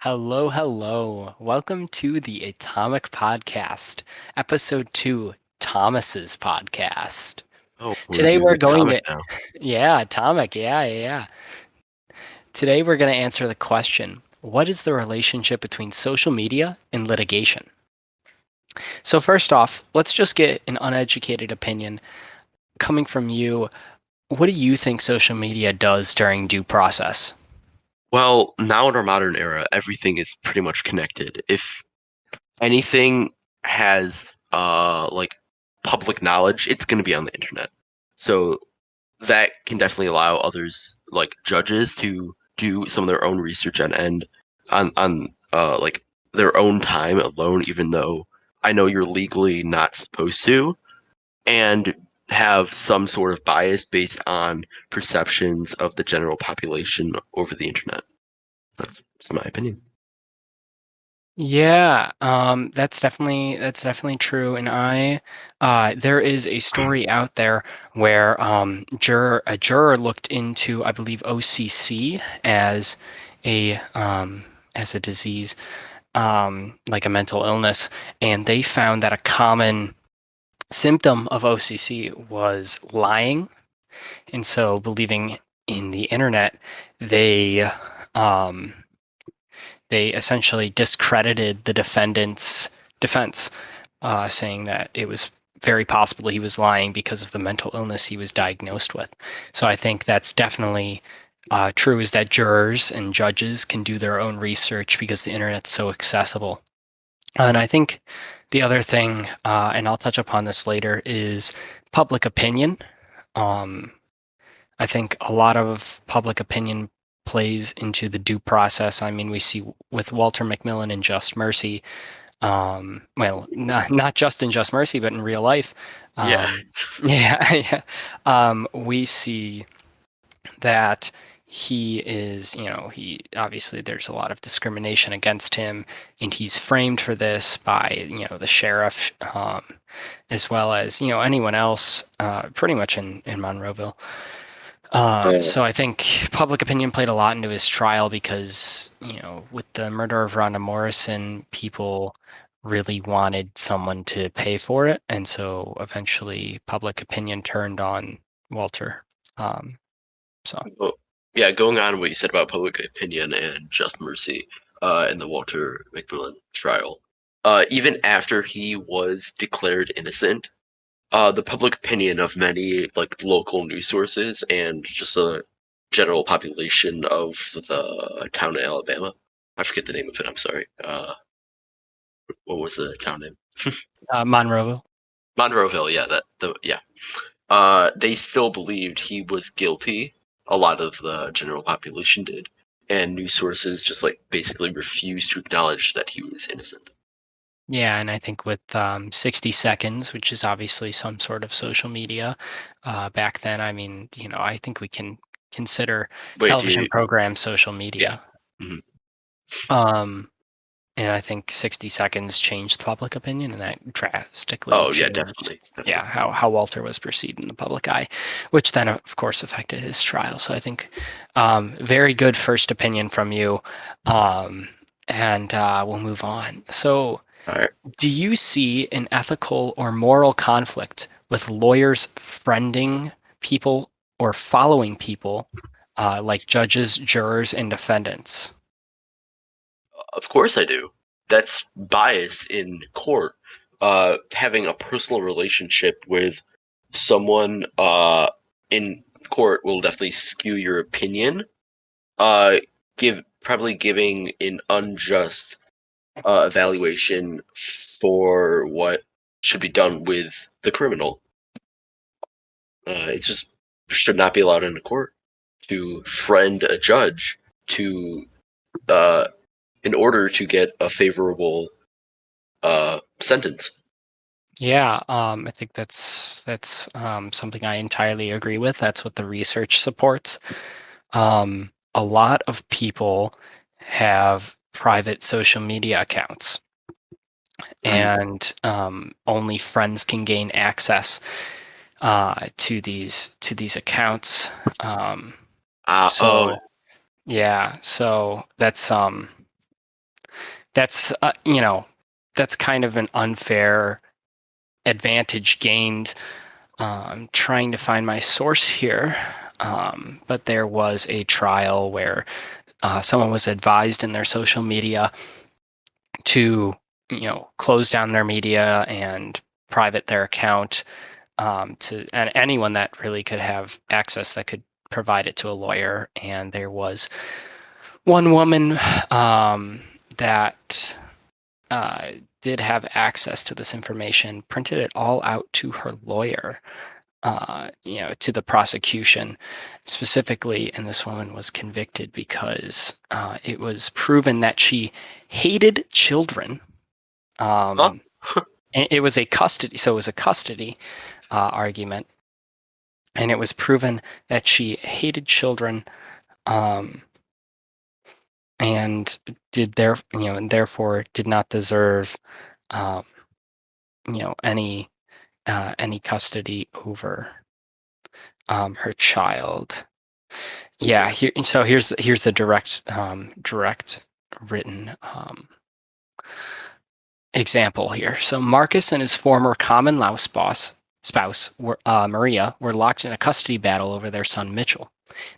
Hello, hello. Welcome to the Atomic Podcast, episode 2, Thomas's podcast. Oh, we're Today doing we're going atomic to, now. yeah, Atomic, yeah. Today we're going to answer the question, what is the relationship between social media and litigation? So first off, let's just get an uneducated opinion coming from you. What do you think social media does during due process? Well, now in our modern era, everything is pretty much connected. If anything has like public knowledge, it's going to be on the internet. So that can definitely allow others like judges to do some of their own research on like their own time alone, even though I know you're legally not supposed to. And have some sort of bias based on perceptions of the general population over the internet. That's my opinion. Yeah, that's definitely true. And there is a story out there where a juror looked into, I believe, OCC a as a disease, like a mental illness, and they found that a common symptom of OCC was lying, and so believing in the internet, they um they essentially discredited the defendant's defense, saying that it was very possible he was lying because of the mental illness he was diagnosed with. So I think that's definitely true, is that jurors and judges can do their own research because the internet's so accessible. And I think the other thing, and I'll touch upon this later, is public opinion. Um, I think a lot of public opinion plays into the due process. I mean, we see with Walter McMillan in Just Mercy, well, not just in Just Mercy, but in real life. Yeah. Um, yeah, we see that he is, he obviously there's a lot of discrimination against him, and he's framed for this by, the sheriff, as well as, anyone else, pretty much in Monroeville. Uh, So I think public opinion played a lot into his trial because, with the murder of Rhonda Morrison, people really wanted someone to pay for it. And so eventually public opinion turned on Walter. Um, so, well, yeah, going on what you said about public opinion and Just Mercy in the Walter McMillan trial. Even after he was declared innocent, the public opinion of many like local news sources and just a general population of the town in Alabama. I forget the name of it. I'm sorry. What was the town name? Monroeville. Monroeville. Yeah, yeah. They still believed he was guilty. A lot of the general population did, and news sources just like basically refused to acknowledge that he was innocent. Yeah, and I think with 60 Seconds, which is obviously some sort of social media back then, I mean, I think we can consider Wait, do television you? programs social Yeah. media. Hmm. Um, And I think 60 Seconds changed public opinion, and that drastically Oh yeah, changed, definitely, yeah, definitely. how Walter was perceived in the public eye, which then, of course, affected his trial. So I think very good first opinion from you. Um, and we'll move on. So, All right. do you see an ethical or moral conflict with lawyers friending people or following people, like judges, jurors, and defendants? Of course I do. That's bias in court. Having a personal relationship with someone in court will definitely skew your opinion. Give probably giving an unjust evaluation for what should be done with the criminal. It just should not be allowed in a court to friend a judge to uh, in order to get a favorable sentence. Yeah, I think that's something I entirely agree with. That's what the research supports. A lot of people have private social media accounts, Mm. and only friends can gain access to these accounts. Um, Oh, so yeah, so that's That's that's kind of an unfair advantage gained. I'm trying to find my source here, but there was a trial where someone was advised in their social media to close down their media and private their account to and anyone that really could have access that could provide it to a lawyer. And there was one woman that uh, did have access to this information, printed it all out to her lawyer, to the prosecution specifically. And this woman was convicted because it was proven that she hated children. Huh? Um, it was a custody, so it was a custody argument, and it was proven that she hated children, um, and and therefore did not deserve, um, any custody over her child. Yeah, Interesting. here. So here's the direct written example here. So Marcus and his former common law spouse Maria were locked in a custody battle over their son Mitchell.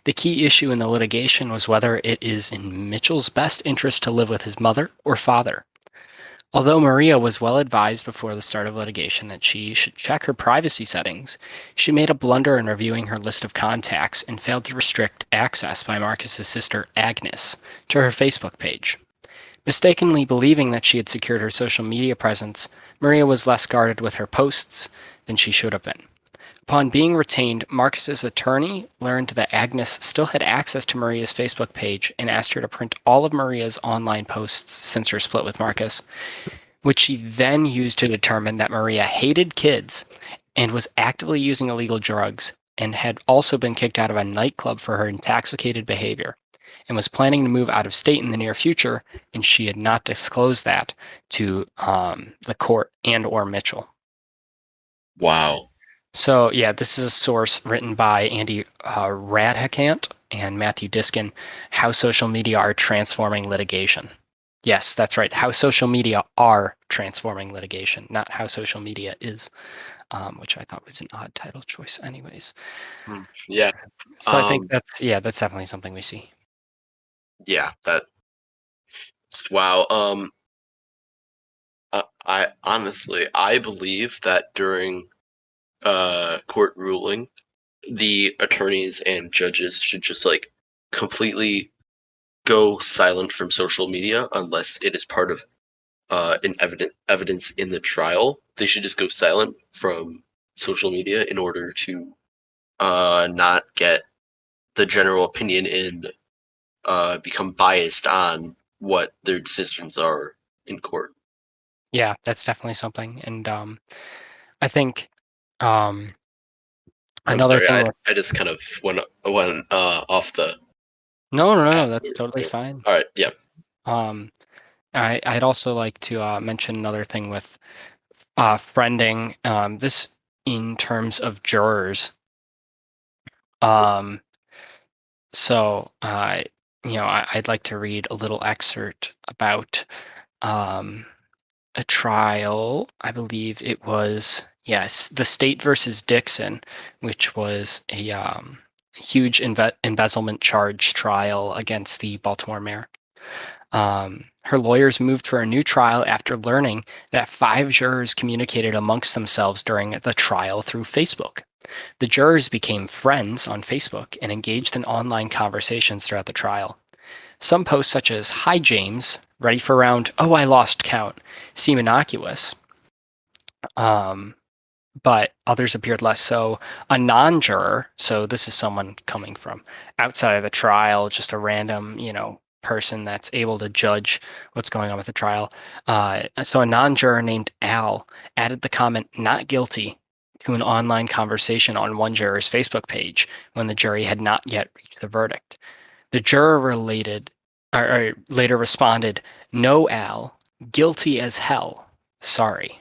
The key issue in the litigation was whether it is in Mitchell's best interest to live with his mother or father. Although Maria was well advised before the start of litigation that she should check her privacy settings, she made a blunder in reviewing her list of contacts and failed to restrict access by Marcus's sister Agnes to her Facebook page. Mistakenly believing that she had secured her social media presence, Maria was less guarded with her posts than she should have been. Upon being retained, Marcus's attorney learned that Agnes still had access to Maria's Facebook page and asked her to print all of Maria's online posts since her split with Marcus, which she then used to determine that Maria hated kids and was actively using illegal drugs and had also been kicked out of a nightclub for her intoxicated behavior and was planning to move out of state in the near future, and she had not disclosed that to the court and or Mitchell. Wow. So yeah, this is a source written by Andy Radhakant and Matthew Diskin, How Social Media Are Transforming Litigation. Yes, that's right. How social media are transforming litigation, not how social media is, which I thought was an odd title choice anyways. Hmm. Yeah. So I think Um. that's definitely something we see. Yeah. That. Wow. I honestly, I believe that during court ruling, the attorneys and judges should just like completely go silent from social media unless it is part of an evidence in the trial. They should just go silent from social media in order to not get the general opinion and become biased on what their decisions are in court. Yeah, that's definitely something. And I think um, I'm another sorry, thing I with I just kind of went off the no, path. that's totally All fine. right, yeah. Um, I'd also like to mention another thing with friending. This in terms of jurors. Um, so I'd like to read a little excerpt about um, a trial. I believe it was, yes, the State versus Dixon, which was a huge embezzlement charge trial against the Baltimore mayor. Her lawyers moved for a new trial after learning that 5 jurors communicated amongst themselves during the trial through Facebook. The jurors became friends on Facebook and engaged in online conversations throughout the trial. Some posts, such as "Hi James, ready for round? Oh, I lost count," seem innocuous, um, but others appeared less so. A non-juror, so this is someone coming from outside of the trial, just a random, person that's able to judge what's going on with the trial. So a non-juror named Al added the comment "not guilty" to an online conversation on one juror's Facebook page when the jury had not yet reached the verdict. The juror or later responded, "No, Al, guilty as hell. Sorry."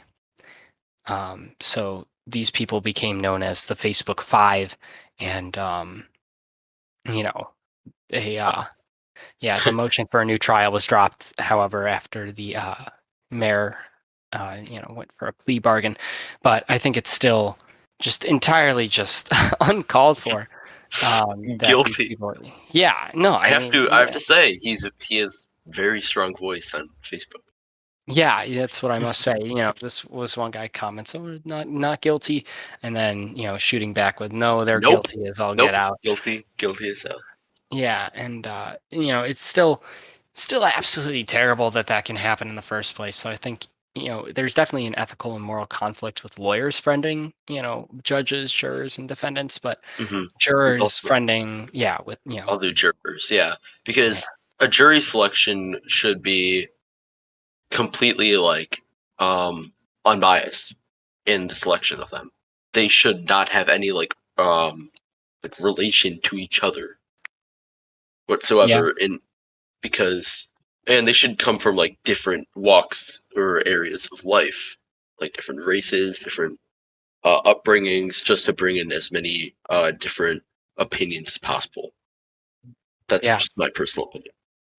So these people became known as the Facebook Five, and you know, they Yeah, the motion for a new trial was dropped, however, after the mayor, went for a plea bargain. But I think it's still just entirely just uncalled for that these Guilty. people. Yeah, no, I mean, I have yeah, to say, he has very strong voice on Facebook. yeah, that's what I must say. This was one guy comments, "Oh, not guilty," and then shooting back with, "No, they're Nope. guilty as all get Nope. out." Guilty as hell. Yeah, and it's still absolutely terrible that that can happen in the first place. So I think there's definitely an ethical and moral conflict with lawyers friending judges, jurors, and defendants, but Mm-hmm. With jurors also friending, yeah, with other jurors, yeah, yeah, because a jury selection should be completely unbiased in the selection of them. They should not have any relation to each other yeah, whatsoever in because and they should come from like different walks or areas of life, like different races, different upbringings, just to bring in as many different opinions as possible. That's yeah, just my personal opinion.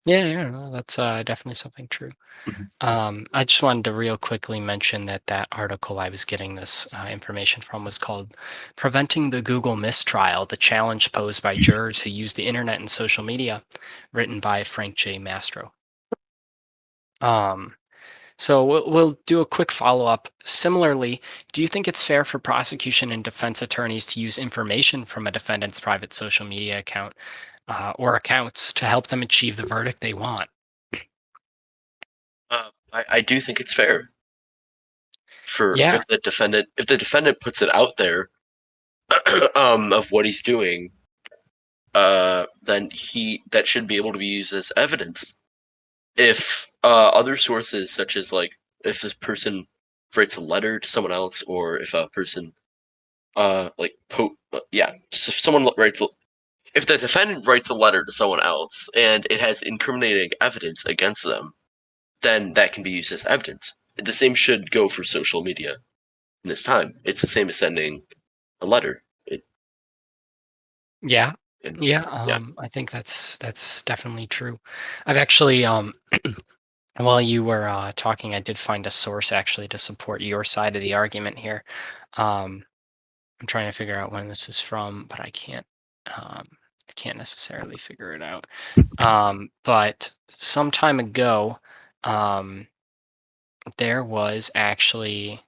yeah, yeah. No, that's definitely something true. Mhm. I just wanted to real quickly mention that article I was getting this information from was called "Preventing the Google Mistrial: The Challenge Posed by Jurors Who Use the Internet and Social Media," written by Frank J. Mastro. Um, so we'll do a quick follow up. Similarly, do you think it's fair for prosecution and defense attorneys to use information from a defendant's private social media account or accounts to help them achieve the verdict they want? I do think it's fair for Yeah, if the defendant puts it out there of what he's doing, then he that should be able to be used as evidence. If other sources, such as like if this person writes a letter to someone else, or if a person if someone writes if the defendant writes a letter to someone else and it has incriminating evidence against them, then that can be used as evidence. The same should go for social media in this time. It's the same as sending a letter. yeah, And yeah. yeah. I think that's definitely true. I've actually while you were talking, I did find a source actually to support your side of the argument here. Um, I'm trying to figure out when this is from, but I can't necessarily figure it out. But some time ago, um, there was actually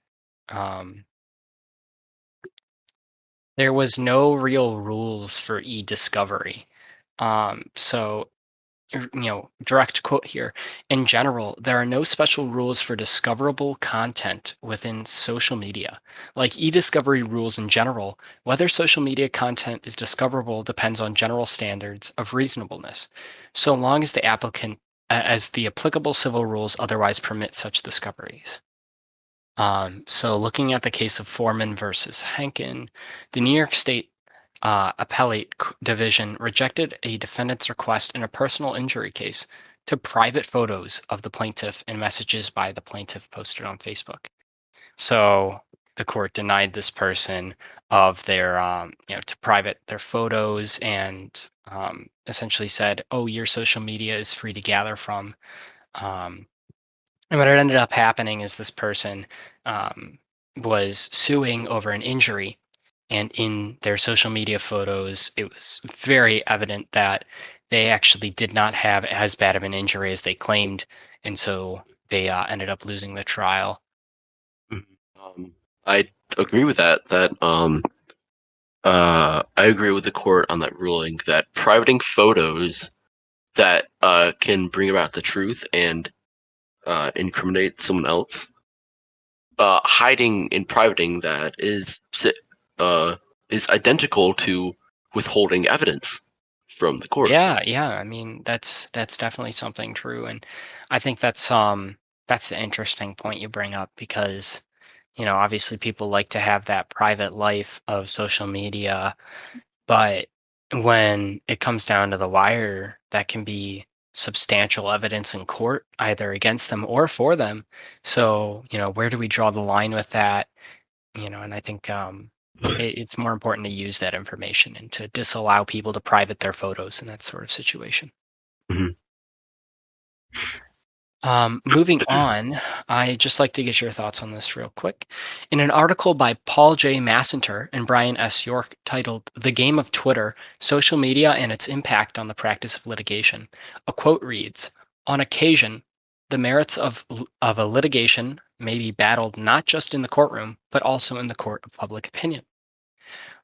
um, there was no real rules for e-discovery. So direct quote here. In general, there are no special rules for discoverable content within social media. Like e-discovery rules in general, whether social media content is discoverable depends on general standards of reasonableness, so long as as the applicable civil rules otherwise permit such discoveries. So looking at the case of Foreman versus Henkin, the New York State Division rejected a defendant's request in a personal injury case to private photos of the plaintiff and messages by the plaintiff posted on Facebook. So the court denied this person of to private their photos and essentially said, "Oh, your social media is free to gather from." Um, and what had ended up happening is this person um, was suing over an injury. And in their social media photos, it was very evident that they actually did not have as bad of an injury as they claimed. And so they ended up losing the trial. Mhm. I agree with that. I agree with the court on that ruling that privating photos that can bring about the truth and incriminate someone else, hiding and privating that uh, is identical to withholding evidence from the court. Yeah, yeah. I mean, that's definitely something true. And I think that's the interesting point you bring up because, obviously people like to have that private life of social media. But when it comes down to the wire, that can be substantial evidence in court, either against them or for them. So, where do we draw the line with that? And I think it's more important to use that information and to disallow people to private their photos in that sort of situation. Mhm. Moving on, I just like to get your thoughts on this real quick. In an article by Paul J. Massenter and Brian S. York titled The Game of Twitter, Social Media and Its Impact on the Practice of Litigation, a quote reads, on occasion, the merits of a litigation may be battled not just in the courtroom, but also in the court of public opinion.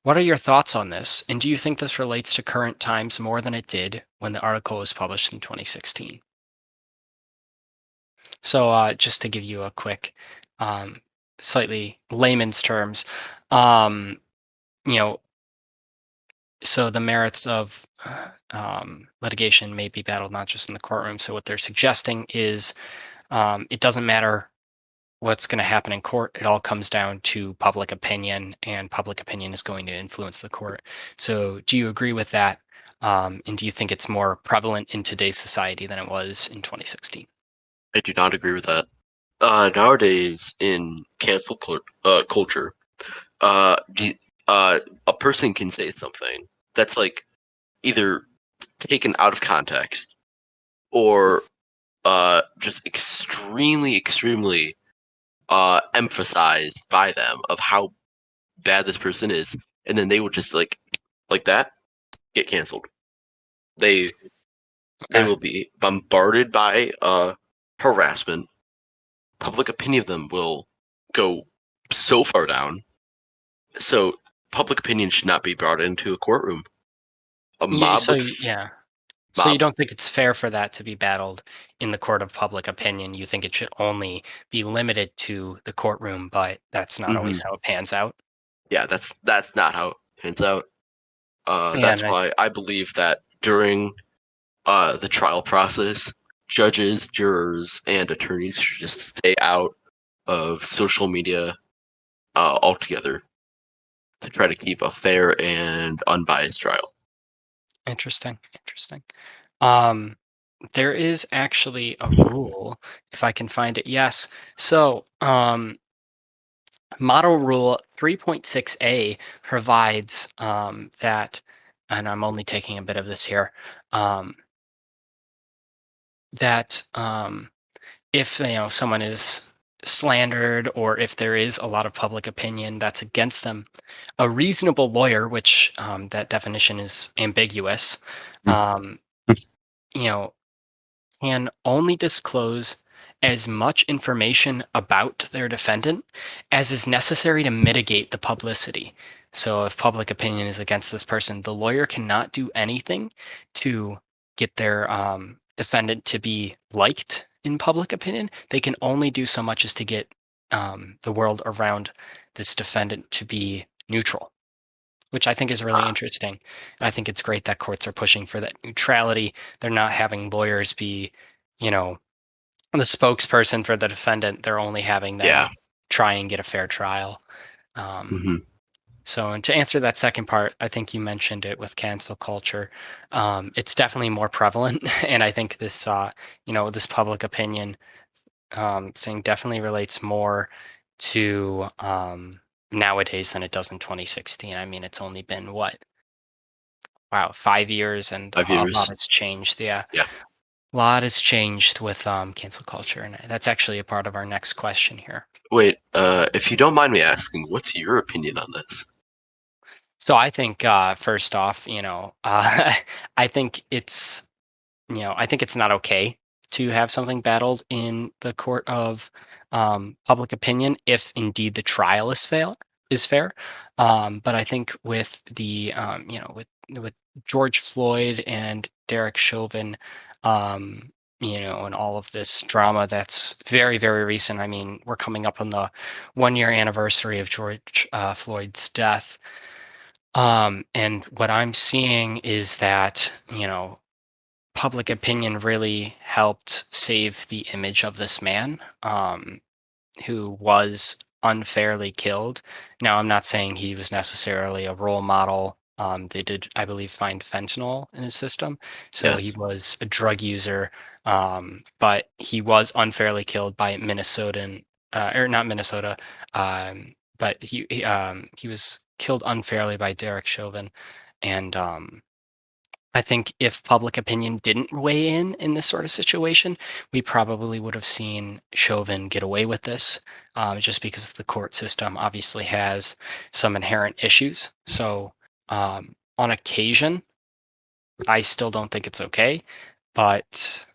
What are your thoughts on this? And do you think this relates to current times more than it did when the article was published in 2016? So, just to give you a quick, um, slightly layman's terms, um, you know, so the merits of litigation may be battled not just in the courtroom. So, what they're suggesting is it doesn't matter what's going to happen in court. It all comes down to public opinion, and public opinion is going to influence the court. So, do you agree with that? And do you think it's more prevalent in today's society than it was in 2016? I do not agree with that. Nowadays, in culture, uh, the, a person can say something that's like either taken out of context or just extremely emphasized by them of how bad this person is, and then they will just like that get canceled. They they Okay. will be bombarded by harassment. Public opinion of them will go so far down. So public opinion should not be brought into a courtroom. A Yeah, mob so would yeah. So you mob. don't think it's fair for that to be battled in the court of public opinion. You think it should only be limited to the courtroom, but that's not Hmm. always how it pans out. Yeah, that's not how it pans out. That's And I why I believe that during the trial process, judges, jurors, and attorneys should just stay out of social media altogether to try to keep a fair and unbiased trial. interesting, interesting. Um, there is actually a rule, if I can find it. Yes. So, Model Rule 3.6a provides that, and I'm only taking a bit of this here, that if someone is slandered or if there is a lot of public opinion that's against them, a reasonable lawyer, which that definition is ambiguous, um, you know, can only disclose as much information about their defendant as is necessary to mitigate the publicity. So, if public opinion is against this person, the lawyer cannot do anything to get their defendant to be liked in public opinion. They can only do so much as to get the world around this defendant to be neutral, which I think is really Ah, interesting. I think it's great that courts are pushing for that neutrality. They're not having lawyers be, you know, the spokesperson for the defendant. They're only having yeah. them try and get a fair trial. Um, Hmm. so, and to answer that second part, I think you mentioned it with cancel culture. It's definitely more prevalent, and I think this, this public opinion thing definitely relates more to nowadays than it does in 2016. I mean, it's only been what, wow, 5 years, and Five a lot years. has changed. Yeah, Yeah. a lot has changed with cancel culture, and that's actually a part of our next question here. Wait. If you don't mind me asking, what's your opinion on this? So I think first off, I think I think it's not okay to have something battled in the court of public opinion if indeed the trial is fair. But I think with the with George Floyd and Derek Chauvin, and all of this drama that's very very recent. I mean, we're coming up on the 1 year anniversary of George Floyd's death. And what I'm seeing is that, public opinion really helped save the image of this man who was unfairly killed. Now, I'm not saying he was necessarily a role model. They did, I believe, find fentanyl in his system. So he Yes. was a drug user, but he was unfairly killed by Minnesotan, or not Minnesota, but he was killed unfairly by Derek Chauvin. And I think if public opinion didn't weigh in this sort of situation, we probably would have seen Chauvin get away with this, just because the court system obviously has some inherent issues. So, on occasion, I still don't think it's okay, but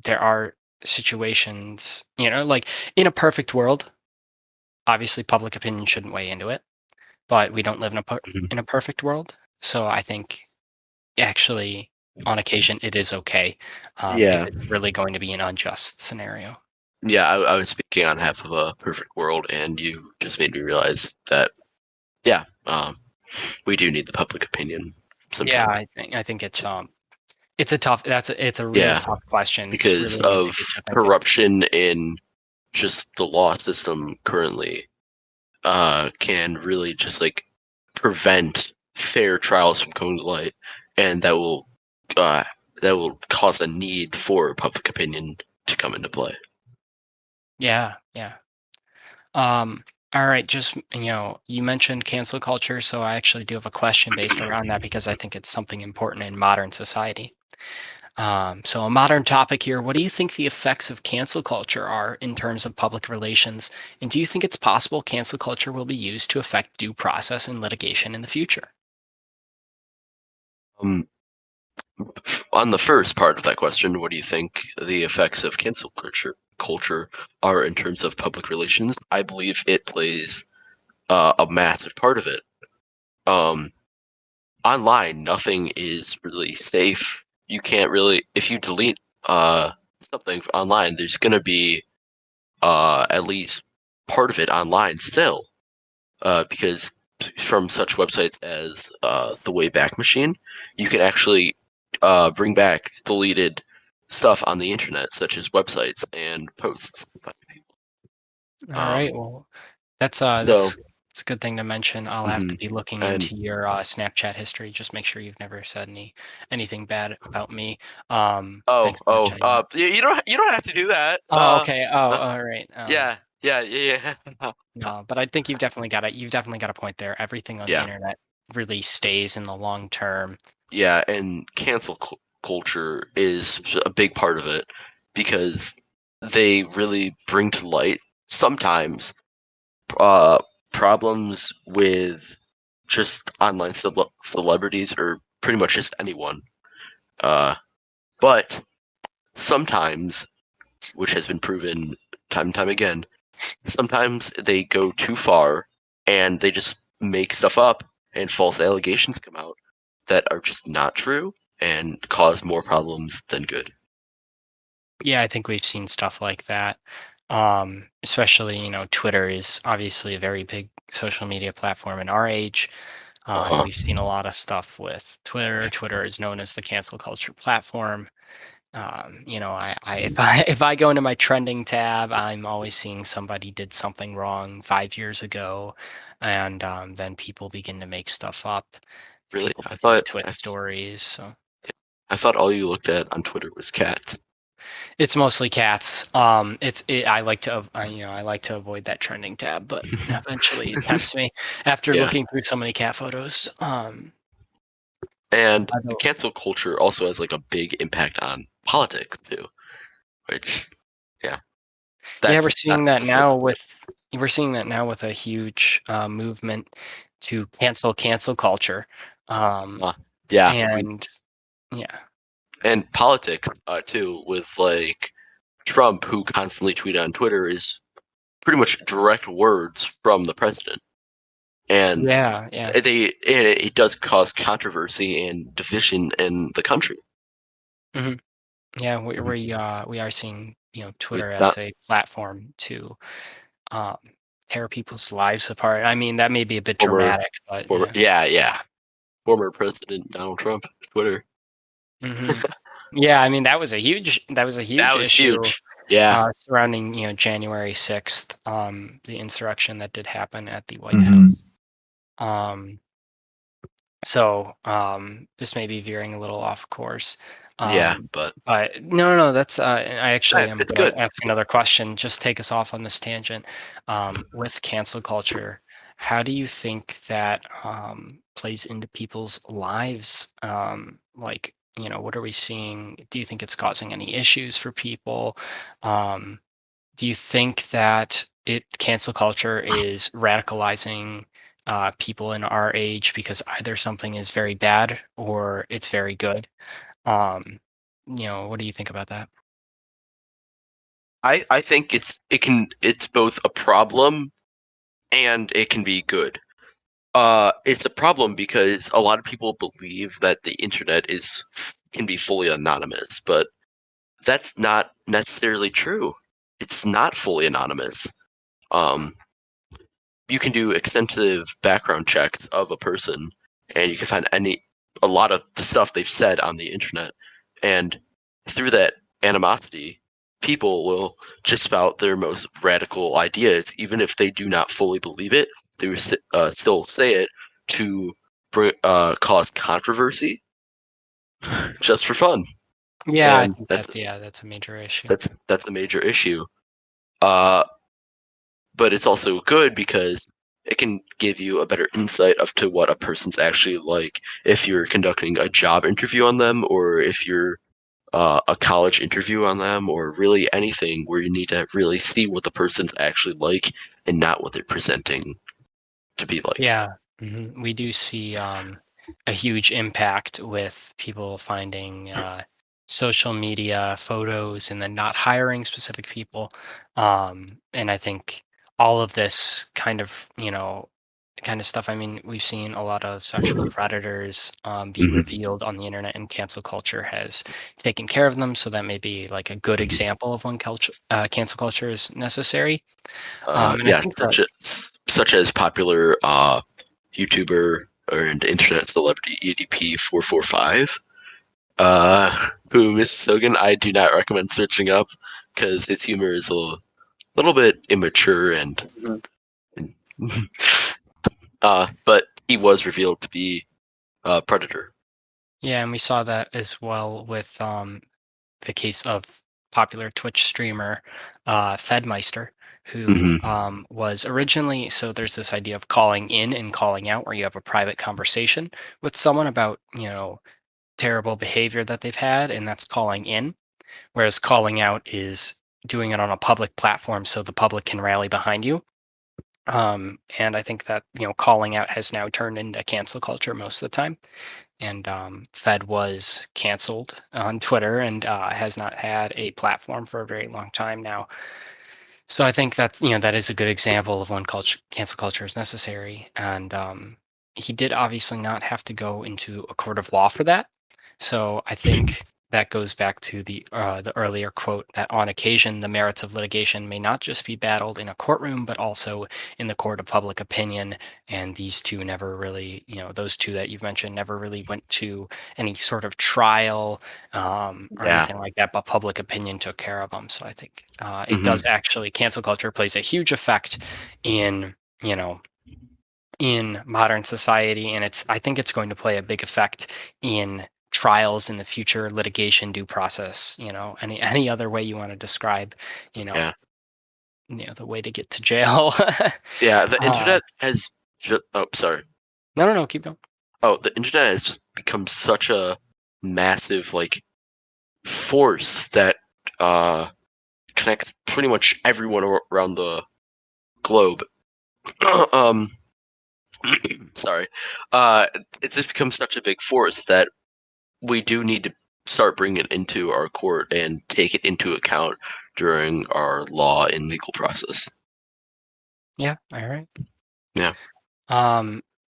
there are situations, like in a perfect world, obviously public opinion shouldn't weigh into it, but we don't live Mhm. in a perfect world. So I think actually, on occasion, it is okay, if Yeah, it's really going to be an unjust scenario. yeah. I was speaking on half of a perfect world, and you just made me realize that yeah, we do need the public opinion Yeah, sometimes. I think it's a tough it's a real Yeah, tough question. It's because really one to of get you thinking. corruption in just the law system currently, can really just like prevent fair trials from coming to light, and uh, that will cause a need for public opinion to come into play. Yeah, yeah. Um, all right, just, you mentioned cancel culture, so I actually do have a question based around that because I think it's something important in modern society. So a modern topic here, what do you think the effects of cancel culture are in terms of public relations? And do you think it's possible cancel culture will be used to affect due process and litigation in the future? Um, on the first part of that question, what do you think the effects of cancel culture are in terms of public relations? I believe it plays a massive part of it. Um, Online, nothing is really safe. You can't really, if you delete something online, there's gonna be at least part of it online still, because from such websites as the Wayback Machine, you can actually bring back deleted stuff on the internet, such as websites and posts. All right. Um, Well, that's so, it's a good thing to mention. I'll have to mhm. be looking And into your Snapchat history. Just make sure you've never said anything bad about me. Thanks for mentioning that. you don't have to do that. Oh, okay. Oh, Uh, all right. yeah. No, but I think you've definitely got a point there. Everything on the Yeah, internet really stays in the long term. yeah, and culture is a big part of it because they really bring to light sometimes uh, problems with just online celebrities or pretty much just anyone. Uh, but sometimes, which has been proven time and time again, sometimes they go too far and they just make stuff up and false allegations come out that are just not true and cause more problems than good. Yeah, I think we've seen stuff like that. Especially, Twitter is obviously a very big social media platform in our age. And Uh, we've seen a lot of stuff with Twitter. Twitter is known as the cancel culture platform. If I go into my trending tab, I'm always seeing somebody did something wrong 5 years ago, and then people begin to make stuff up. Really? People begin to twist stories. So I thought all you looked at on Twitter was cats. it's mostly cats. I like to I like to avoid that trending tab, but eventually it tempts me after Yeah, looking through so many cat photos. and I don't- cancel culture also has like a big impact on politics too, which yeah, Yeah, that's not that's another story. we're seeing that now with a huge movement to cancel culture, um, Uh, yeah, we and yeah, and politics too with like Trump, who constantly tweeted on Twitter, is pretty much direct words from the president, and yeah, yeah, it does cause controversy and division in the country. hmm yeah. We Mhm. we we are seeing With Twitter that as a platform to um, tear people's lives apart. I mean, that may be a bit former dramatic, but former yeah. yeah former President Donald Trump Twitter. hmm Yeah, I mean that was a huge That was issue huge. Yeah. surrounding January 6th, the insurrection that did happen at the White Hmm. House. Um, so this may be veering a little off course. Yeah, Um, but but no, no, no, that's I actually am it's going good. to ask It's good. another question. Just take us off on this tangent. With cancel culture, how do you think that plays into people's lives. Like, what are we seeing? Do you think it's causing any issues for people? Um, do you think that cancel culture is radicalizing people in our age because either something is very bad or it's very good? Um, what do you think about that? I think it's both a problem and it can be good. It's a problem because a lot of people believe that the internet can be fully anonymous, but that's not necessarily true. It's not fully anonymous. Um, you can do extensive background checks of a person, and you can find a lot of the stuff they've said on the internet, and through that animosity, people will just spout their most radical ideas, even if they do not fully believe it. They will still say it to cause controversy just for fun, Yeah, I and think that's that's a major issue. that's a major issue. Uh, but it's also good because it can give you a better insight of to what a person's actually like if you're conducting a job interview on them, or if you're a college interview on them, or really anything where you need to really see what the person's actually like and not what they're presenting to be like. Yeah, we do see a huge impact with people finding social media photos and then not hiring specific people. And I think all of this kind of stuff. I mean, we've seen a lot of sexual predators be Hmm. revealed on the internet, and cancel culture has taken care of them. So that may be like a good example of when cancel culture is necessary. And I Yeah, think that such as popular YouTuber and internet celebrity EDP 445. Who Mrs. Hogan, I do not recommend searching up because his humor is a little bit immature and but he was revealed to be a predator. Yeah, and we saw that as well with the case of popular Twitch streamer Fedmeister, who Hmm. was originally, so there's this idea of calling in and calling out, where you have a private conversation with someone about, terrible behavior that they've had, and that's calling in. Whereas calling out is doing it on a public platform so the public can rally behind you. And I think that, calling out has now turned into cancel culture most of the time. And Fed was canceled on Twitter and has not had a platform for a very long time now. So I think that is a good example of when cancel culture is necessary. And he did obviously not have to go into a court of law for that. So I think that goes back to the earlier quote that on occasion the merits of litigation may not just be battled in a courtroom, but also in the court of public opinion. And these two never really, those two that you've mentioned never really went to any sort of trial or Yeah. anything like that, but public opinion took care of them. So I think it Hmm. does actually, cancel culture plays a huge effect in, you know, in modern society. And I think it's going to play a big effect in trials in the future, litigation, due process, any other way you want to describe, you know, Yeah. the way to get to jail. Yeah. The uh, internet has. Oh, sorry. no, no, no, keep going. Oh, the internet has just become such a massive force that uh connects pretty much everyone around the globe. um, sorry. Uh, it's just become such a big force that we do need to start bringing it into our court and take it into account during our law and legal process. Yeah, all right. Yeah.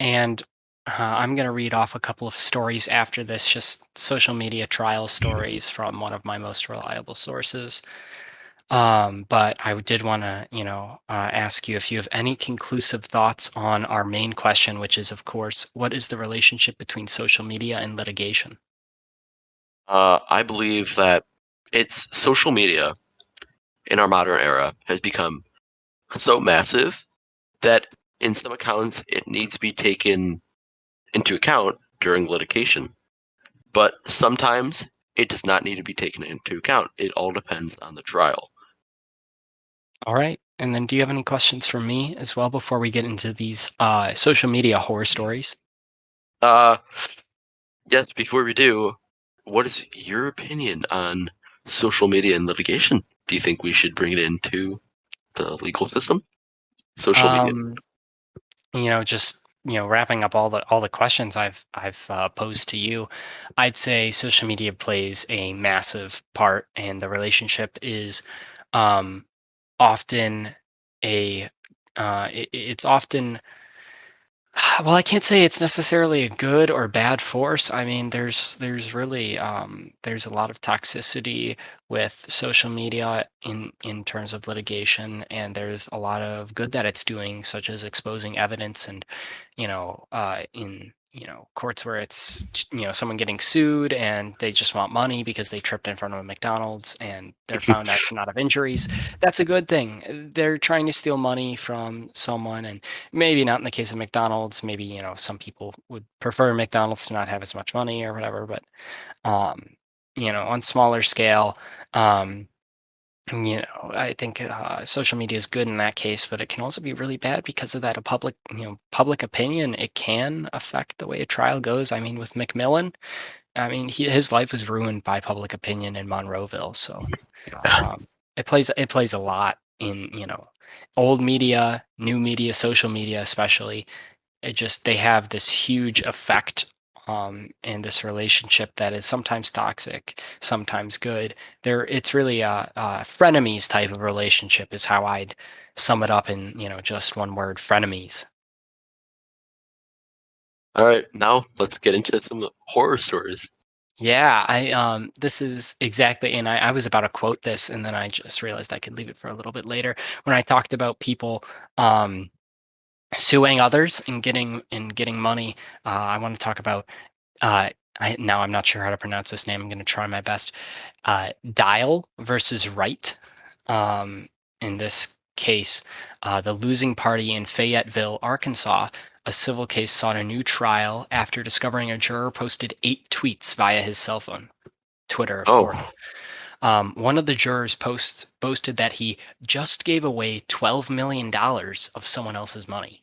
And I'm going to read off a couple of stories after this, just social media trial stories from one of my most reliable sources. But I did want to, ask you if you have any conclusive thoughts on our main question, which is, of course, what is the relationship between social media and litigation? I believe that it's social media in our modern era has become so massive that in some accounts it needs to be taken into account during litigation. But sometimes it does not need to be taken into account. It all depends on the trial. All right. And then do you have any questions for me as well before we get into these social media horror stories? Uh, yes. Before we do, what is your opinion on social media and litigation? Do you think we should bring it into the legal system? Social media. Um, just wrapping up all the questions I've posed to you, I'd say social media plays a massive part, and the relationship is um, often a it's often well, I can't say it's necessarily a good or bad force. I mean, there's really there's a lot of toxicity with social media in terms of litigation, and there's a lot of good that it's doing, such as exposing evidence and in courts where it's someone getting sued and they just want money because they tripped in front of a McDonald's and they're found out to not have injuries. That's a good thing. They're trying to steal money from someone, and maybe not in the case of McDonald's. Maybe, some people would prefer McDonald's to not have as much money or whatever, but on smaller scale, um, I think social media is good in that case, but it can also be really bad because of that public opinion. It can affect the way a trial goes. I mean, with McMillan, I mean, his life was ruined by public opinion in Monroeville. So um, it plays a lot in old media, new media, social media, especially. They have this huge effect in this relationship that is sometimes toxic, sometimes good. It's really a frenemies type of relationship is how I'd sum it up in just one word: frenemies. All right, now let's get into some horror stories. Yeah, I this is exactly, and I was about to quote this, and then I just realized I could leave it for a little bit later when I talked about people um suing others and getting money. I want to talk about uh, now I'm not sure how to pronounce this name. I'm going to try my best. Dial versus Wright. Um, in this case, the losing party in Fayetteville, Arkansas, a civil case sought a new trial after discovering a juror posted 8 tweets via his cell phone, Twitter, of Oh, course. One of the jurors' posts boasted that he just gave away $12 million of someone else's money.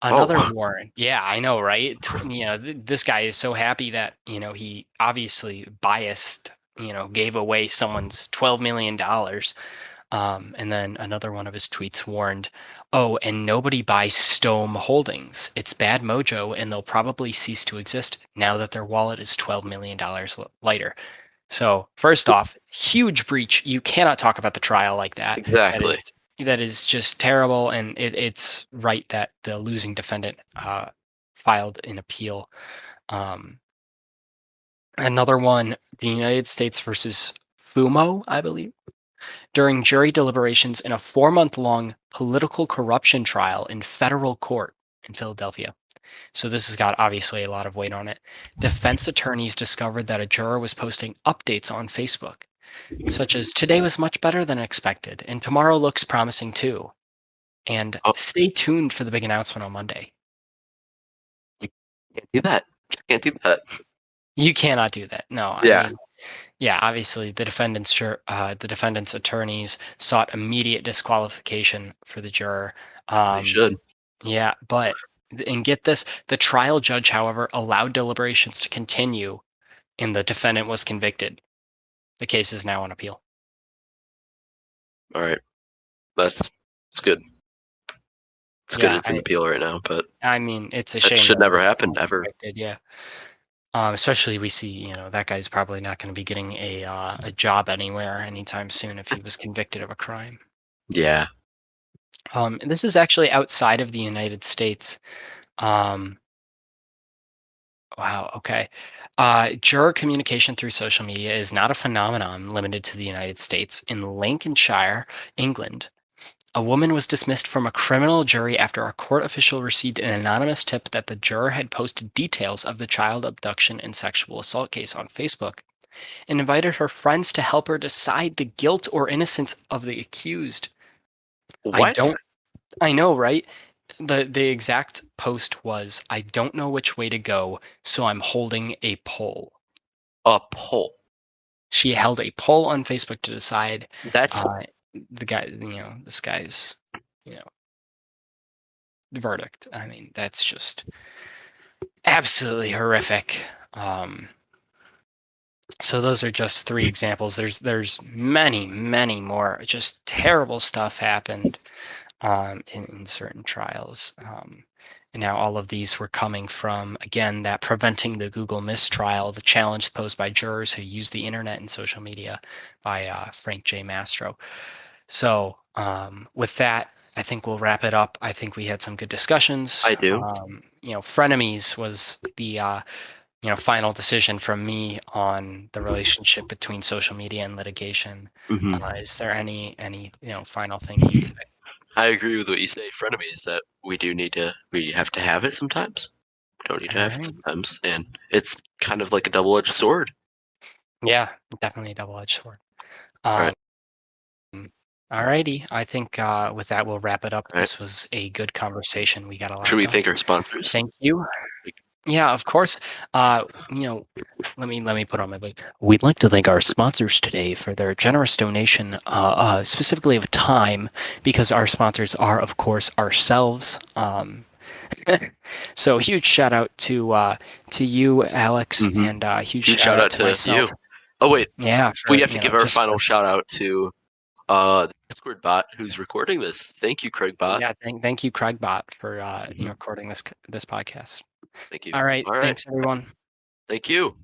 Another oh, warrant. Yeah, I know, right? This guy is so happy that, he obviously biased, gave away someone's $12 million. And then another one of his tweets warned, "Oh, and nobody buys Stone Holdings. It's bad mojo, and they'll probably cease to exist now that their wallet is $12 million lighter." So first off, huge breach. You cannot talk about the trial like that. That exactly. is that is just terrible, and it's right that the losing defendant filed an appeal. Um, Another one, the United States versus Fumo, I believe, during jury deliberations in a 4-month-long political corruption trial in federal court in Philadelphia. So this has got obviously a lot of weight on it. Defense attorneys discovered that a juror was posting updates on Facebook, such as "Today was much better than expected, and tomorrow looks promising too." And Oh, "Stay tuned for the big announcement on Monday." you can't do that. Just can't do that. You cannot do that. No, I Yeah, mean, yeah, obviously the defendant's attorneys sought immediate disqualification for the juror. they Um, should. yeah, and get this, the trial judge, however, allowed deliberations to continue, and the defendant was convicted. The case is now on appeal. All right, that's good. It's good Yeah, it's an appeal right now, but I mean, it's a that shame should that he never was happen ever. convicted. Yeah. Especially we see, that guy's probably not going to be getting a job anywhere anytime soon if he was convicted of a crime. Yeah. And this is actually outside of the United States. Um, wow. Okay. Juror communication through social media is not a phenomenon limited to the United States. In Lancashire, England, a woman was dismissed from a criminal jury after a court official received an anonymous tip that the juror had posted details of the child abduction and sexual assault case on Facebook and invited her friends to help her decide the guilt or innocence of the accused. I What? don't I know, right? The exact post was, "I don't know which way to go, so I'm holding a poll." A poll. She held a poll on Facebook to decide That's uh this guy's, you know, verdict. I mean, that's just absolutely horrific. So those are just three examples. There's many more. Just terrible stuff happened in certain trials. And now all of these were coming from, again, that preventing the Google mistrial, the challenge posed by jurors who use the internet and social media by Frank J. Mastro. So with that, I think we'll wrap it up. I think we had some good discussions. I do. Frenemies was the final decision from me on the relationship between social media and litigation. Hmm. Is there any final thing you'd say? I agree with what you say, frenemies. That we have to have it sometimes. We don't need to All have it right. sometimes, and it's kind of like a double-edged sword. Yeah, definitely a double-edged sword. Right. Um, all righty. I think with that, we'll wrap it up. Right. This was a good conversation. We got a Should lot we done. thank our sponsors? Thank you. Like, Yeah, of course. You know, let me put on my blade. We'd like to thank our sponsors today for their generous donation, specifically of time, because our sponsors are, of course, ourselves. So huge shout out to you, Alex, hmm and huge Huge shout shout out out to to myself. you. Oh wait, Yeah, we for have to give our just for final shout out to the Discord bot who's recording this. Thank you, Craig Bot. yeah. Thank you, Craigbot, for Hmm. recording this podcast. Thank you. All right, All right. thanks everyone. Thank you.